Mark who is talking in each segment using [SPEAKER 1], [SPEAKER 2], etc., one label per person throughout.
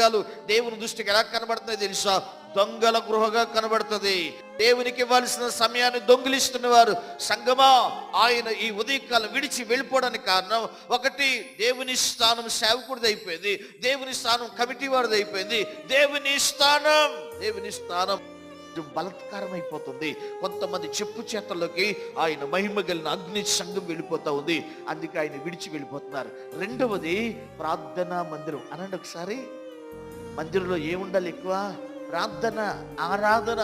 [SPEAKER 1] సంఘాలు దేవుని దృష్టికి ఎలా కనబడుతున్నాయి తెలుసా? దొంగల గృహగా కనబడుతుంది. దేవునికి ఇవ్వాల్సిన సమయాన్ని దొంగిలిస్తున్న వారు. సంఘమా, ఆయన ఈ ఉదయకాలం విడిచి వెళ్ళిపోవడానికి కారణం ఒకటి, దేవుని స్థానం సేవకుడిది అయిపోయింది, దేవుని స్థానం కమిటీ వారిది అయిపోయింది. దేవుని స్థానం బలత్కారం అయిపోతుంది. కొంతమంది చెప్పు చేతల్లోకి ఆయన మహిమ కలిగిన అగ్ని సంఘం వెళ్ళిపోతా ఉంది. అందుకే ఆయన విడిచి వెళ్ళిపోతున్నారు. రెండవది, ప్రార్థనా మందిరం అనండి ఒకసారి. మందిరంలో ఏముండాలి? ఎక్కువ ప్రార్థన, ఆరాధన,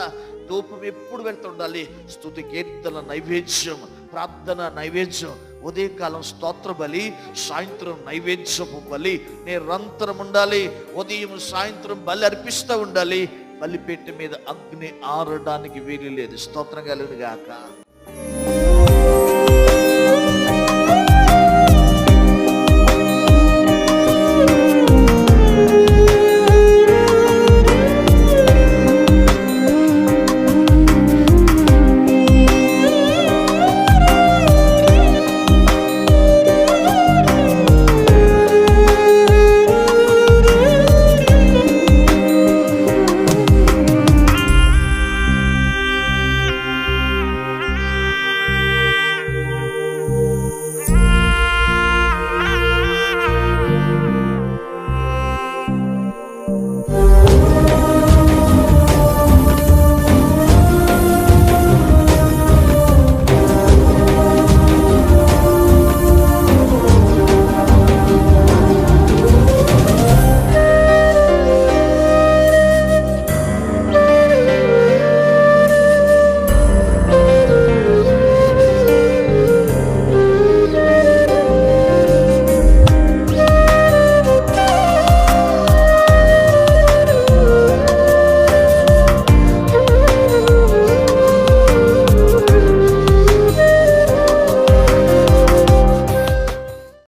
[SPEAKER 1] ధూపం ఎప్పుడు వెళ్తుండాలి. స్తుతి, కీర్తన, నైవేద్యం, ప్రార్థన, నైవేద్యం. ఉదయకాలం స్తోత్ర బలి, సాయంత్రం నైవేద్యపు బలి నిరంతరం ఉండాలి. ఉదయం సాయంత్రం బలి అర్పిస్తూ ఉండాలి. బలిపేట మీద అగ్ని ఆరడానికి వీలు లేదు. స్తోత్రం కలుగును గాక.